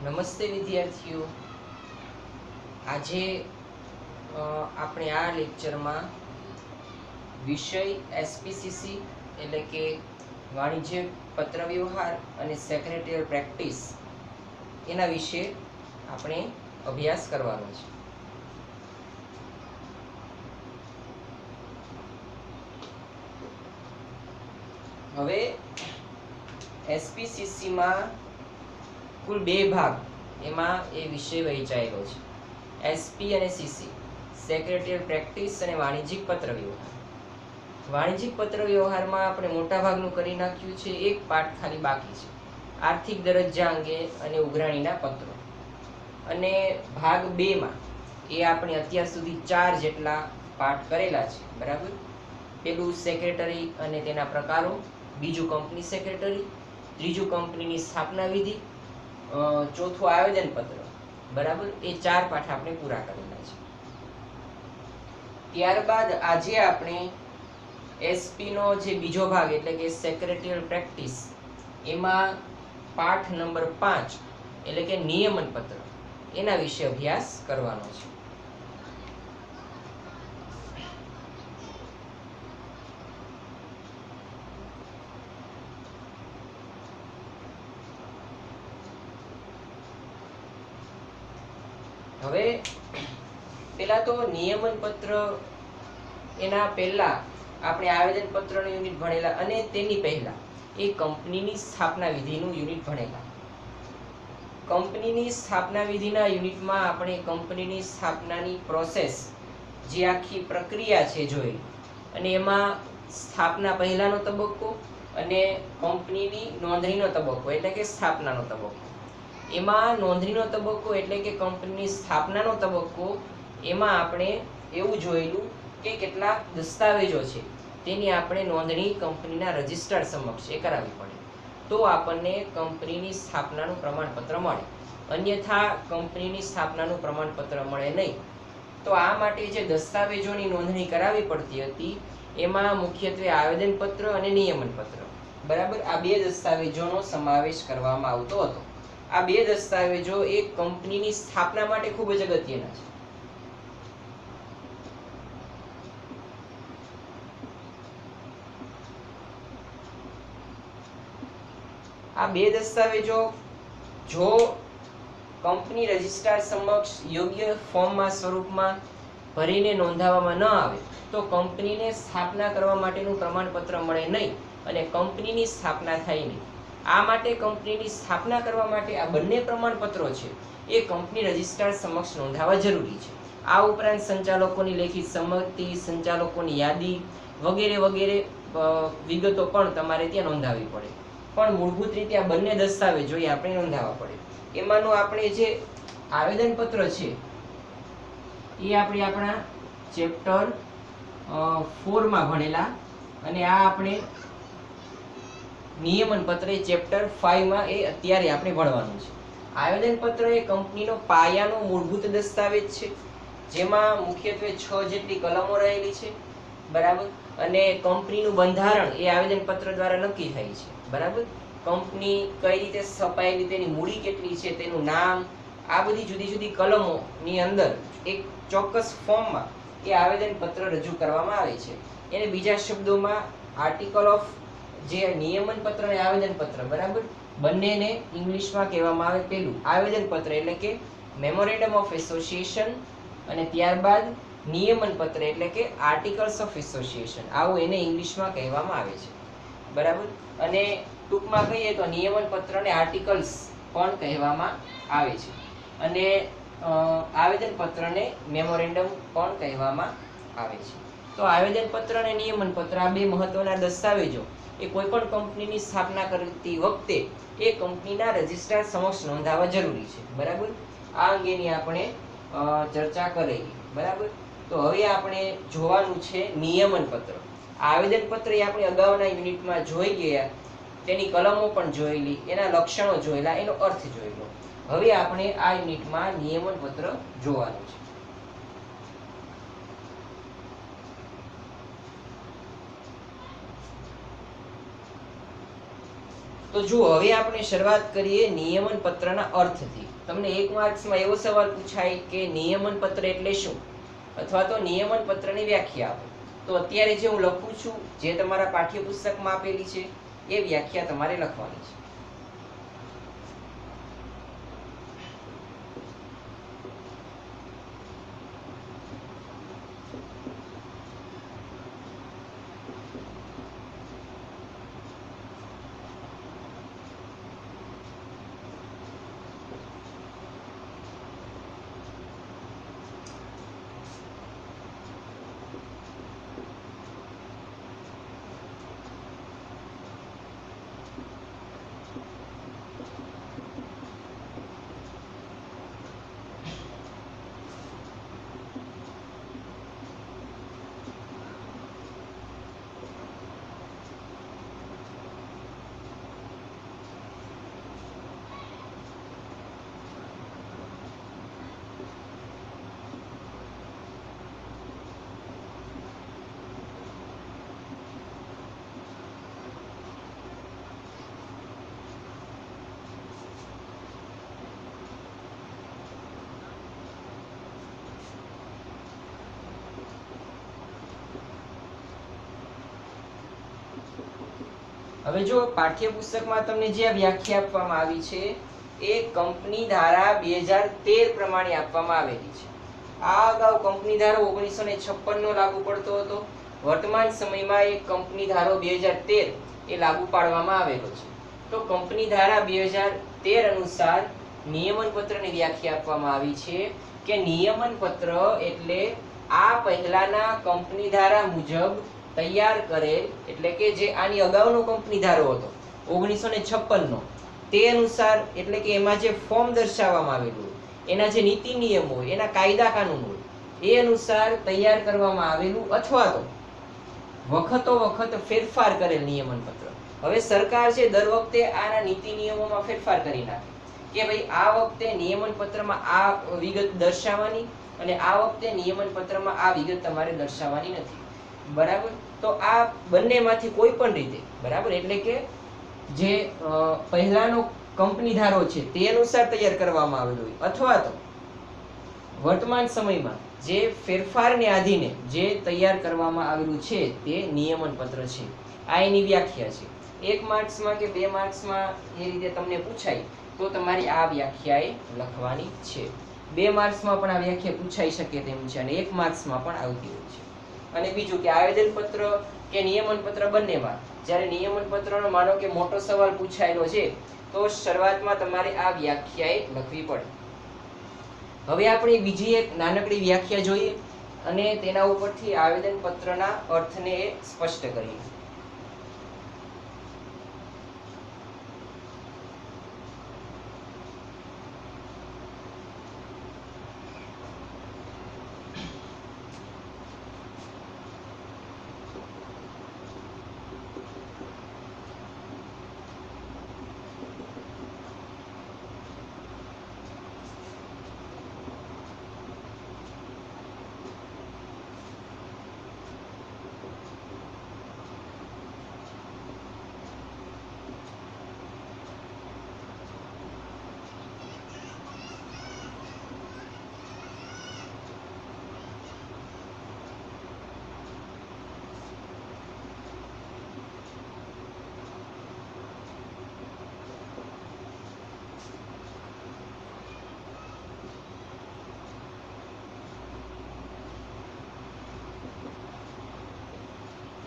નમસ્તે વિદ્યાર્થીઓ, આજે આપણે આ લેક્ચરમાં વિષય એસપીસીસી એટલે કે વાણિજ્ય પત્રવ્યવહાર અને સેક્રેટરીયલ પ્રેક્ટિસ એના વિશે આપણે અભ્યાસ કરવાનો છે. હવે એસપીસીસીમાં કુલ બે ભાગ એમાં એ વિષય વહેંચાયેલો છે. એસપી અને સીસી, સેક્રેટરીયલ પ્રેક્ટિસ અને વાણિજ્યિક પત્ર વ્યવહાર. વાણિજ્યિક પત્ર વ્યવહારમાં આપણે મોટા ભાગનું કરી નાખ્યું છે. એક પાઠ ખાલી બાકી છે, આર્થિક દરજ્જા અંગે અને ઉઘરાણીના પત્રો. અને ભાગ 2 માં એ આપણે અત્યાર સુધી 4 જેટલા પાઠ કરેલા છે, બરાબર. પેલું સેક્રેટરી અને તેના પ્રકારો, બીજું કંપની સેક્રેટરી, ત્રીજું કંપનીની સ્થાપના વિધિ, ચોથું આવેદન પત્ર, બરાબર. એ 4 પાઠ આપણે પૂરા કરેલા છે. ત્યારબાદ આજે આપણે એસપી નો જે બીજો ભાગ એટલે કે સેક્રેટરીયલ પ્રેક્ટિસ એમાં પાઠ નંબર 5 એટલે કે નિયમન પત્ર એના વિશે અભ્યાસ કરવાનો છે. હવે પેલા તો નિયમન પત્ર, એના પહેલા આપણે આવેદન પત્રનું યુનિટ ભણેલા અને તેની પહેલા એ કંપનીની સ્થાપના વિધિનું યુનિટ ભણેલા. કંપનીની સ્થાપના વિધિના યુનિટમાં આપણે કંપનીની સ્થાપનાની પ્રોસેસ, જે આખી પ્રક્રિયા છે જોઈ, અને એમાં સ્થાપના પહેલાનો તબક્કો અને કંપનીની નોંધણીનો તબક્કો એટલે કે સ્થાપનાનો તબક્કો. એમાં નોંધણીનો તબક્કો એટલે કે કંપનીની સ્થાપનાનો તબક્કો, એમાં આપણે એવું જોયેલું કે કેટલાક દસ્તાવેજો છે તેની આપણે નોંધણી કંપનીના રજિસ્ટ્રાર સમક્ષ એ કરાવવી પડે, તો આપણને કંપનીની સ્થાપનાનું પ્રમાણપત્ર મળે. અન્યથા કંપનીની સ્થાપનાનું પ્રમાણપત્ર મળે નહીં. તો આ માટે જે દસ્તાવેજોની નોંધણી કરાવવી પડતી હતી એમાં મુખ્યત્વે આવેદનપત્ર અને નિયમન પત્ર, બરાબર. આ બે દસ્તાવેજોનો સમાવેશ કરવામાં આવતો હતો. આ બે દસ્તાવેજો એક કંપનીની સ્થાપના માટે ખૂબ જ અગત્યના છે. આ બે દસ્તાવેજો જો કંપની રજિસ્ટ્રાર સમક્ષ યોગ્ય ફોર્મમાં સ્વરૂપમાં ભરીને નોંધાવવામાં ન આવે તો કંપનીને સ્થાપના કરવા માટેનું પ્રમાણપત્ર મળે નહીં અને કંપનીની સ્થાપના થાય નહીં. આ માટે કંપનીની સ્થાપના કરવા માટે આ બંને પ્રમાણપત્રો છે એ કંપની રજિસ્ટ્રાર સમક્ષ નોંધાવવા જરૂરી છે. આ ઉપરાંત સંચાલકોની લેખિત સંમતિ, સંચાલકોની યાદી વગેરે વગેરે વિગતો પણ તમારે ત્યાં નોંધાવવી પડે. પણ મૂળભૂત રીતે આ બંને દસ્તાવેજો એ આપણે નોંધાવવા પડે. એમાંનું આપણે જે આવેદનપત્ર છે એ આપણે આપણા ચેપ્ટર 4 માં ભણેલા, અને આ આપણે નિયમન પત્ર એ ચેપ્ટર 5 માં એ અત્યારે આપણે ભણવાનું છે. આવેદન પત્ર એ કંપનીનો પાયાનો મૂળભૂત દસ્તાવેજ છે, જેમાં મુખ્યત્વે 6 જેટલી કલમો રહેલી છે, બરાબર. અને કંપનીનું બંધારણ એ આવેદન પત્ર દ્વારા નક્કી થાય છે, બરાબર. કંપની કઈ રીતે સ્થપાયેલી, તેની મૂડી કેટલી છે, તેનું નામ, આ બધી જુદી જુદી કલમોની અંદર એક ચોક્કસ ફોર્મમાં એ આવેદન પત્ર રજૂ કરવામાં આવે છે. એને બીજા શબ્દોમાં આર્ટિકલ ઓફ, જે નિયમન પત્ર અને આવેદન પત્ર, બરાબર, બંનેને ઇંગ્લિશમાં કહેવામાં આવે પેલું આવેદન પત્ર એટલે કે મેમોરેન્ડમ ઓફ એસોસિએશન, અને ત્યારબાદ નિયમન પત્ર એટલે કે આર્ટિકલ્સ ઓફ એસોસિએશન, આવું એને ઇંગ્લિશમાં કહેવામાં આવે છે, બરાબર. અને ટૂંકમાં કહીએ તો નિયમન પત્રને આર્ટિકલ્સ પણ કહેવામાં આવે છે, અને આવેદન પત્રને મેમોરેન્ડમ પણ કહેવામાં આવે છે. તો આવેદન પત્ર અને નિયમન પત્ર આ બે મહત્વના દસ્તાવેજો એ કોઈ પણ કંપનીની સ્થાપના કરતી વખતે એ કંપનીના રજિસ્ટ્રાર સમક્ષ નોંધાવવા જરૂરી છે, બરાબર. આ અંગેની આપણે ચર્ચા કરેલી, બરાબર. તો હવે આપણે જોવાનું છે નિયમન પત્ર. આવેદન પત્ર એ આપણે અગાઉના યુનિટમાં જોઈ ગયા, તેની કલમો પણ જોયેલી, એના લક્ષણો જોયેલા, એનો અર્થ જોયેલો. હવે આપણે આ યુનિટમાં નિયમન પત્ર જોવાનું છે. તો જુઓ, હવે આપણે શરૂઆત કરીએ નિયમન પત્રના અર્થથી. તમને 1 માર્ક્સમાં એવો સવાલ પૂછાય કે નિયમન પત્ર એટલે શું, અથવા તો નિયમન પત્રની વ્યાખ્યા આપો. તો અત્યારે જે હું લખું છું, જે તમારા પાઠ્યપુસ્તકમાં આપેલી છે, એ વ્યાખ્યા તમારે લખવાની છે. હવે જો પાઠ્યપુસ્તકમાં તમને જે વ્યાખ્યા આપવામાં આવી છે એ કંપની ધારા 2013 પ્રમાણે આપવામાં આવેલી છે. આ અગાઉ કંપની ધારો 1956 નો લાગુ પડતો હતો. વર્તમાન સમયમાં એક કંપની ધારો 2013 એ લાગુ પાડવામાં આવેલો છે. તો કંપની ધારા 2013 અનુસાર નિયમન પત્રની વ્યાખ્યા આપવામાં આવી છે કે નિયમન પત્ર એટલે આ પહેલાના કંપની ધારા મુજબ તૈયાર કરેલ, એટલે કે જે આની અગાઉનો કંપની ધારો હતો 1956 નો, તે અનુસાર, એટલે કે એમાં જે ફોર્મ દર્શાવવામાં આવેલું, એના જે નીતિ નિયમો હોય, એના કાયદા કાનૂન હોય, એ અનુસાર તૈયાર કરવામાં આવેલું અથવા તો વખતો વખત ફેરફાર કરેલ નિયમન પત્ર. હવે સરકાર છે દર વખતે આના નીતિ નિયમોમાં ફેરફાર કરી નાખે કે ભાઈ આ વખતે નિયમન પત્રમાં આ વિગત દર્શાવવાની અને આ વખતે નિયમન પત્રમાં આ વિગત તમારે દર્શાવવાની નથી. બરાબર? તો આ બંનેમાંથી કોઈ પણ રીતે, બરાબર, એટલે કે જે પહેલાનો કંપની ધારો છે તે અનુસાર તૈયાર કરવામાં આવેલો હોય અથવા તો વર્તમાન સમયમાં જે ફેરફારને આધીને જે તૈયાર કરવામાં આવેલું છે તે નિયમન પત્ર છે. આ એની વ્યાખ્યા છે. 1 માર્ક્સમાં કે 2 માર્ક્સમાં એ રીતે તમને પૂછાય તો તમારી આ વ્યાખ્યાએ લખવાની છે. 2 માર્ક્સમાં પણ આ વ્યાખ્યા પૂછાઈ શકે તેમ છે અને 1 માર્ક્સમાં પણ આવતી હોય છે. અને બીજું કે આવેદન પત્ર કે નિયમન પત્ર બંનેમાં જ્યારે નિયમન પત્રનો માનો કે મોટો સવાલ પૂછાયેલો છે તો શરૂઆતમાં તમારે આ વ્યાખ્યાએ લખવી પડે. હવે આપણે બીજી એક નાનકડી વ્યાખ્યા જોઈએ અને તેના ઉપરથી આવેદન પત્રના અર્થને સ્પષ્ટ કરીએ.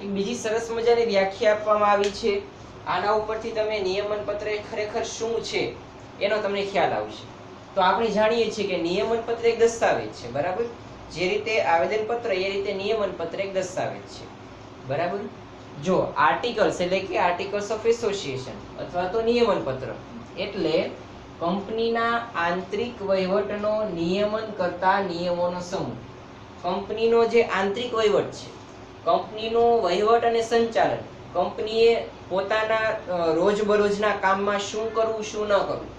એક બીજી સરસ મજાની વ્યાખ્યા આપવામાં આવી છે. આના ઉપરથી તમે નિયમન પત્ર ખરેખર શું છે એનો તમને ખ્યાલ આવશે. તો આપણે જાણીએ છીએ કે નિયમન પત્ર એક દસ્તાવેજ છે, બરાબર? જે રીતે આવેદન પત્ર એ રીતે નિયમન પત્ર એક દસ્તાવેજ છે, બરાબર? જો આર્ટિકલ્સ એટલે કે આર્ટિકલ્સ ઓફ એસોસિએશન અથવા તો નિયમન પત્ર એટલે કંપનીના આંતરિક વહીવટનો નિયમન કરતા નિયમોનો સમૂહ. કંપનીનો જે આંતરિક વહીવટ છે, કંપનીનો વહીવટ અને સંચાલન, કંપનીએ પોતાના રોજબરોજના કામમાં શું કરવું શું ન કરવું,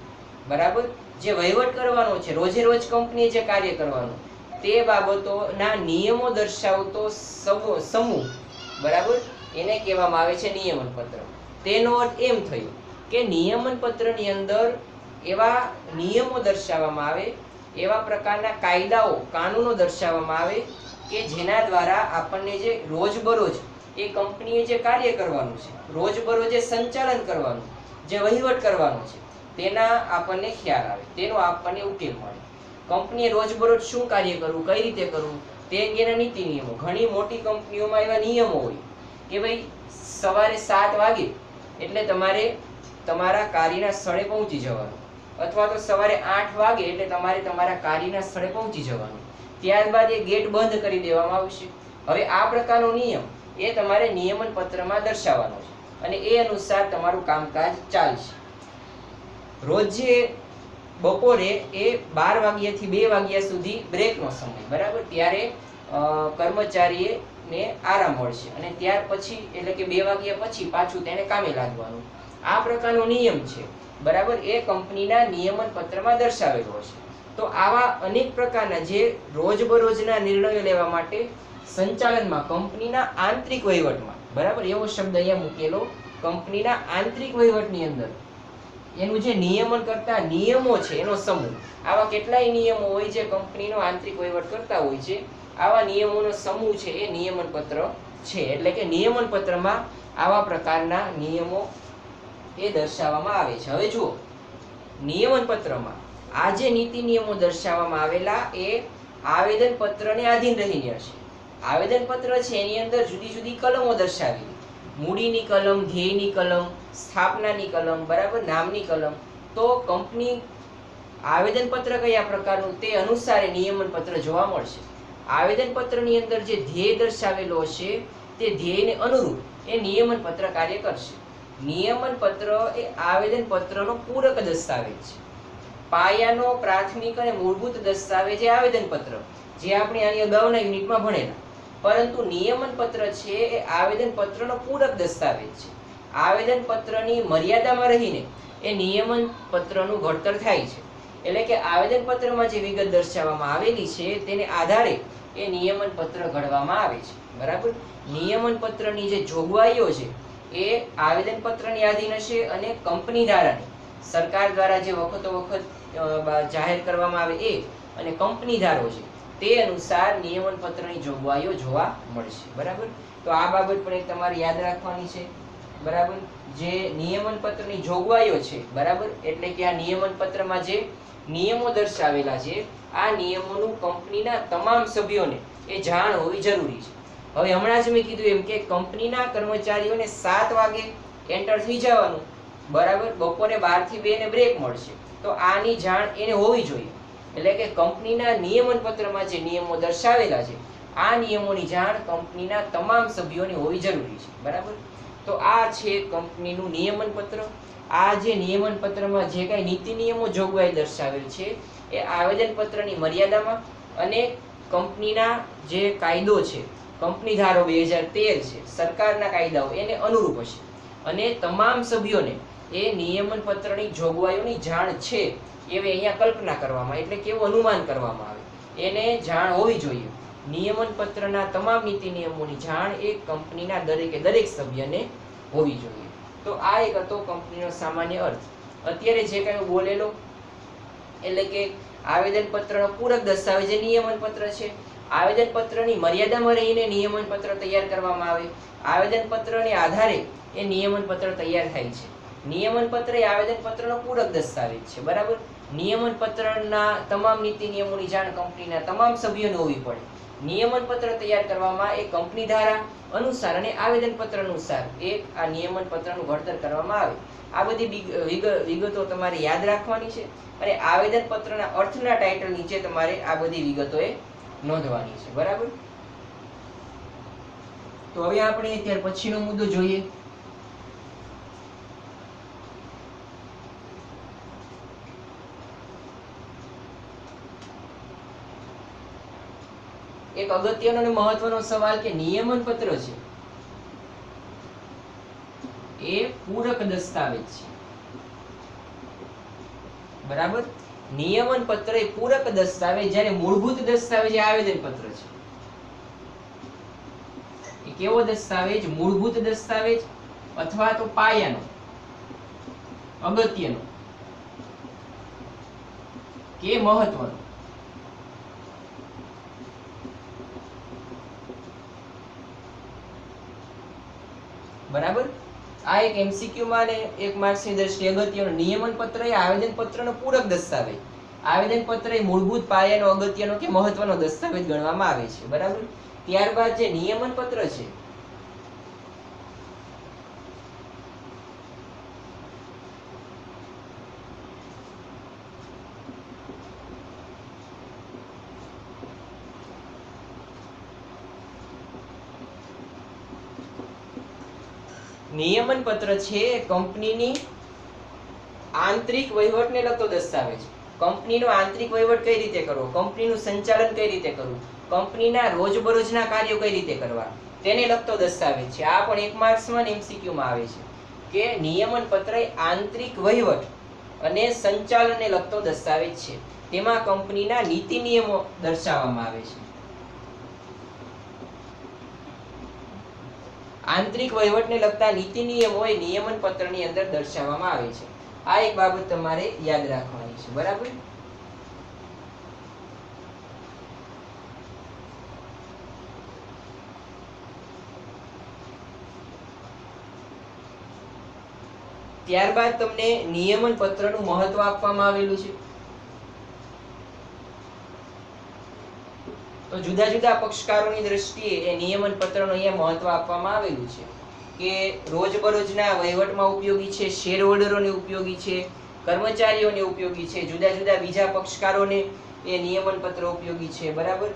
બરાબર, જે વહીવટ કરવાનો છે, રોજે રોજ કંપનીએ જે કાર્ય કરવાનું, તે બાબતોના નિયમો દર્શાવતો સમૂહ, બરાબર, એને કહેવામાં આવે છે નિયમન પત્ર. તેનો અર્થ એમ થયો કે કે નિયમન પત્રની અંદર એવા નિયમો દર્શાવવામાં આવે, એવા પ્રકારના કાયદાઓ કાનૂનો દર્શાવવામાં આવે કે જેના દ્વારા આપણને જે રોજબરોજ એ કંપનીએ જે કાર્ય કરવાનું છે, રોજબરોજ જે સંચાલન કરવાનું, જે વહીવટ કરવાનો છે, તેના આપણને ખ્યાલ આવે, તેનો આપણને ઉકેલ મળે. કંપનીએ રોજબરોજ શું કાર્ય કરવું, કઈ રીતે કરવું, તે અંગેના નીતિ નિયમો. ઘણી મોટી કંપનીઓમાં એવા નિયમો હોય કે ભાઈ સવારે 7 વાગે એટલે તમારે તમારા કાર્યના સ્થળે પહોંચી જવાનું, અથવા તો સવારે 8 વાગે એટલે તમારે તમારા કાર્યના સ્થળે પહોંચી જવાનું. ત્યારબાદ એ ગેટ બંધ કરી દેવામાં આવશે. હવે આ પ્રકારનો નિયમ એ તમારે નિયમન પત્રમાં દર્શાવવાનો છે અને એ અનુસાર તમારું કામકાજ ચાલશે. રોજે બપોરે એ 12 વાગ્યાથી 2 વાગ્યા સુધી બ્રેકનો સમય, બરાબર, ત્યારે કર્મચારીને આરામ મળશે અને ત્યાર પછી એટલે કે 2 વાગ્યા પછી પાછું તેને કામે લાગવાનું. આ પ્રકારનો નિયમ છે, બરાબર, એ કંપનીના નિયમન પત્રમાં દર્શાવેલો હશે. તો આવા અનેક પ્રકારના જે રોજબરોજના નિર્ણયો લેવા માટે સંચાલનમાં, કંપનીના આંતરિક વહીવટમાં, બરાબર, એવો શબ્દ અહીંયા મૂકેલો, કંપનીના આંતરિક વહીવટની અંદર એનું જે નિયમન કરતા નિયમો છે એનો સમૂહ. આવા કેટલાય નિયમો હોય જે કંપનીનો આંતરિક વહીવટ કરતા હોય છે, આવા નિયમોનો સમૂહ છે એ નિયમન પત્ર છે. એટલે કે નિયમન પત્રમાં આવા પ્રકારના નિયમો એ દર્શાવવામાં આવે છે. હવે જુઓ, નિયમન પત્રમાં આ જે નીતિ નિયમો દર્શાવવામાં આવેલા એ આવેદન પત્રને આધીન રહીને હશે. આવેદન પત્ર છે એની અંદર જુદી જુદી કલમો દર્શાવેલી, મૂડીની કલમ, ધ્યેયની કલમ, સ્થાપનાની કલમ, બરાબર, નામની કલમ. તો કંપની આવેદન પત્ર કયા પ્રકારનું તે અનુસાર નિયમન પત્ર જોવા મળશે. આવેદન પત્રની અંદર જે ધ્યેય દર્શાવેલો હશે તે ધ્યેયને અનુરૂપ એ નિયમન પત્ર કાર્ય કરશે. નિયમન પત્ર એ આવેદન પત્રનો પૂરક દસ્તાવેજ છે. પાયાનો પ્રાથમિક અને મૂળભૂત દસ્તાવેજ એ આવેદન પત્ર, જે આપણે આની અગાઉના યુનિટમાં ભણેલા. પરંતુ નિયમન પત્ર છે એ આવેદન પત્રનો પૂરક દસ્તાવેજ છે. આવેદન પત્રની મર્યાદામાં રહીને એ નિયમન પત્રનું ઘડતર થાય છે. એટલે કે આવેદન પત્રમાં જે વિગત દર્શાવવામાં આવેલી છે તેને આધારે એ નિયમન પત્ર ઘડવામાં આવે છે, બરાબર. નિયમન પત્રની જે જોગવાઈઓ છે એ આવેદન પત્રની આધીન હશે અને કંપની ધારાની, સરકાર દ્વારા જે વખતો વખત જાહેર કરવામાં આવે એ અને કંપની ધારો છે તે અનુસાર નિયમન પત્રની જોગવાઈઓ જોવા મળશે, બરાબર. તો આ બાબત પણ એક તમારે યાદ રાખવાની છે, બરાબર. જે નિયમન પત્રની જોગવાઈઓ છે, બરાબર, એટલે કે આ નિયમન પત્રમાં જે નિયમો દર્શાવેલા છે આ નિયમોનું કંપનીના તમામ સભ્યોને એ જાણ હોવી જરૂરી છે. હવે હમણાં જ મેં કીધું એમ કે કંપનીના કર્મચારીઓને 7 વાગે એન્ટર થઈ જવાનું, બરાબર, બપોરે 12 થી 2 ને બ્રેક મળશે. તો આની જાણ એને હોવી જોઈએ. એટલે કે કંપનીના નિયમન પત્રમાં જે નિયમો દર્શાવેલા છે આ નિયમોની જાણ કંપનીના તમામ સભ્યોને હોવી જરૂરી છે, બરાબર. તો આ છે કંપનીનું નિયમન પત્ર. આ જે નિયમન પત્રમાં જે કાંઈ નીતિ નિયમો જોગવાઈ દર્શાવેલ છે એ આવેદન પત્રની મર્યાદામાં અને કંપનીના જે કાયદો છે, કંપની ધારો 2013 છે, સરકારના કાયદાઓ એને અનુરૂપ હશે અને તમામ સભ્યોને એ નિયમન પત્રની જોગવાઈઓની જાણ છે એવી અહીંયા કલ્પના કરવામાં, એટલે કેવું અનુમાન કરવામાં આવે, એને જાણ હોવી જોઈએ. નિયમન પત્રના તમામ નીતિ નિયમોની જાણ એ કંપનીના દરેક સભ્યને હોવી જોઈએ. તો આ એક હતો કંપનીનો સામાન્ય અર્થ. અત્યારે જે કાંઈ બોલેલો એટલે કે આવેદન પત્રનો પૂરક દસ્તાવેજ એ નિયમન પત્ર છે. આવેદન પત્રની મર્યાદામાં રહીને નિયમન પત્ર તૈયાર કરવામાં આવે. આવેદન પત્રને આધારે એ નિયમન પત્ર તૈયાર થાય છે. નિયમન પત્ર એ આવેદન પત્રનો પૂરક દસ્તાવેજ છે, બરાબર. નિયમન પત્રના તમામ નીતિ નિયમોની જાણ કંપનીના તમામ સભ્યોને હોવી પડે. નિયમન પત્ર તૈયાર કરવામાં એ કંપની ધારા અનુસાર અને આવેદન પત્ર અનુસાર આ નિયમન પત્રનું ઘડતર કરવામાં આવે. આ બધી વિગતો તમારે યાદ રાખવાની છે અને આવેદન પત્રના અર્થના ટાઇટલ નીચે તમારે આ બધી વિગતોએ નોંધવાની છે, બરાબર. તો હવે આપણે ત્યાર પછીનો મુદ્દો જોઈએ. એક અગત્યનો અને મહત્વનો સવાલ કે નિયમન પત્ર છે એ પૂરક દસ્તાવેજ છે, બરાબર. નિયમન પત્ર એ પૂરક દસ્તાવેજ, જ્યારે મૂળભૂત દસ્તાવેજ આવેદન પત્ર છે. એ કેવો દસ્તાવેજ? મૂળભૂત દસ્તાવેજ અથવા તો પાયાનો. અગત્યનો કે મહત્વનો. બરાબર. આ એક એમસીક્યુ માં ને એક માર્ક્સ ની દ્રષ્ટિએ અગત્યનો નિયમન પત્ર એ આવેદન પત્રનો પૂરક દસ્તાવેજ, આવેદન પત્ર એ મૂળભૂત પાયાનો અગત્યનો કે મહત્વનો દસ્તાવેજ ગણવામાં આવે છે. બરાબર. ત્યારબાદ જે નિયમન પત્ર છે નિયમન પત્ર છે કંપનીની આંતરિક વહીવટને લગતો દસ્તાવેજ. કંપનીનો આંતરિક વહીવટ કઈ રીતે કરવો, કંપનીનું સંચાલન કઈ રીતે કરવું, કંપનીના રોજબરોજના કાર્યો કઈ રીતે કરવા, તેને લગતો દસ્તાવેજ છે. આ પણ એક માર્ક્સમાં એમસીક્યુ માં આવે છે કે નિયમન પત્ર એ આંતરિક વહીવટ અને સંચાલનને લગતો દસ્તાવેજ છે. તેમાં કંપનીના નીતિ નિયમો દર્શાવવામાં આવે છે. આંતરિક વહીવટને લગતા નીતિ નિયમો એ નિયમન પત્રની અંદર દર્શાવવામાં આવે છે. આ એક બાબત તમારે યાદ રાખવાની છે. બરાબર. ત્યારબાદ તમને નિયમન પત્રનું મહત્વ આપવામાં આવેલું છે. તો જુદા જુદા પક્ષકારોની દ્રષ્ટિએ એ નિયમન પત્રનું અહીંયા મહત્વ આપવામાં આવેલું છે કે રોજબરોજના વહીવટમાં ઉપયોગી છે, શેર હોલ્ડરોને ઉપયોગી છે, કર્મચારીઓને ઉપયોગી છે, જુદા જુદા બીજા પક્ષકારોને એ નિયમન પત્ર ઉપયોગી છે. બરાબર.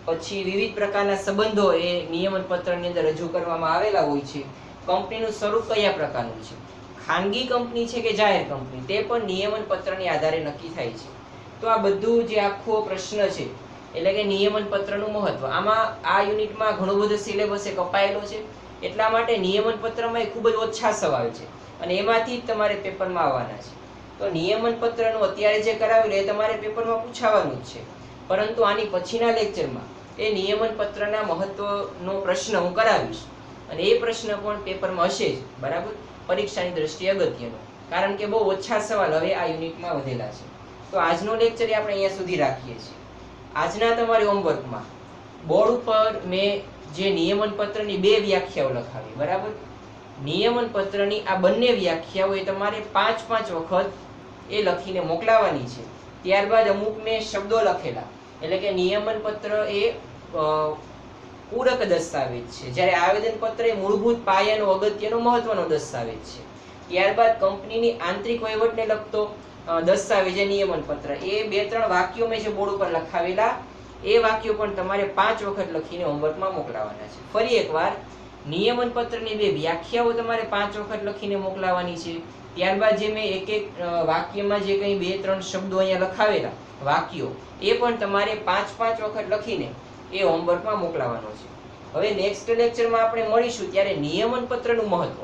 પછી વિવિધ પ્રકારના સંબંધો એ નિયમન પત્રની અંદર રજૂ કરવામાં આવેલા હોય છે. કંપનીનું સ્વરૂપ કયા પ્રકારનું છે, ખાનગી કંપની છે કે જાહેર કંપની, તે પણ નિયમન પત્રની આધારે નક્કી થાય છે. તો આ બધું જે આખો પ્રશ્ન છે એટલે કે નિયમન પત્રનું મહત્વ, આમાં આ યુનિટમાં ઘણો બધો સિલેબસ કપાયેલો છે. એટલા માટે નિયમન પત્રમાં ખૂબ જ ઓછા સવાલ છે અને એમાંથી જ તમારે પેપરમાં આવવાના છે. તો નિયમન પત્રનું અત્યારે જે કરાવેલું એ તમારે પેપરમાં પૂછાવાનું જ છે. પરંતુ આની પછીના લેક્ચરમાં એ નિયમન પત્રના મહત્વનો પ્રશ્ન હું કરાવીશ અને એ પ્રશ્ન પણ પેપરમાં હશે જ. બરાબર. પરીક્ષાની દ્રષ્ટિએ અગત્યનો, કારણ કે બહુ ઓછા સવાલ હવે આ યુનિટમાં વધેલા છે. તો આજનો લેક્ચર આપણે અહીંયા સુધી રાખીએ છીએ. આજના તમારી હોમવર્કમાં બોર્ડ ઉપર મેં જે નિયમન પત્રની 2 વ્યાખ્યાઓ લખાવી. બરાબર. નિયમન પત્રની આ બંને વ્યાખ્યાઓ એ તમારે 5-5 વખત એ લખીને મોકલાવાની છે. ત્યારબાદ અમુક મેં શબ્દો લખેલા, એટલે કે નિયમન પત્ર એ પૂરક દસ્તાવેજ છે, જ્યારે આવેદન પત્ર એ મૂળભૂત પાયાનો અગત્યનો મહત્વનો દસ્તાવેજ છે. ત્યારબાદ કંપનીની આંતરિક વહીવટને લગતો દસ્તાવેજ નિયમન પત્ર, એ 2-3 વાક્યો મેં જે બોર્ડ ઉપર લખાવેલા એ વાક્યો પણ તમારે 5 વખત લખીને હોમવર્કમાં મોકલાવાના છે. ફરી એકવાર, નિયમન પત્રની 2 વ્યાખ્યાઓ તમારે 5 વખત લખીને મોકલાવાની છે. ત્યારબાદ જે મેં એક વાક્યમાં જે કંઈ 2-3 શબ્દો અહીંયા લખાવેલા વાક્યો, એ પણ તમારે 5-5 વખત લખીને એ હોમવર્કમાં મોકલાવાનો છે. હવે નેક્સ્ટ લેક્ચરમાં આપણે મળીશું ત્યારે નિયમન પત્રનું મહત્વ,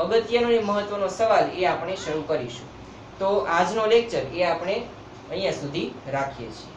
અગત્યનો અને મહત્વનો સવાલ એ આપણે શરૂ કરીશું. તો આજનો લેક્ચર એ આપણે અહીંયા સુધી રાખીએ છીએ.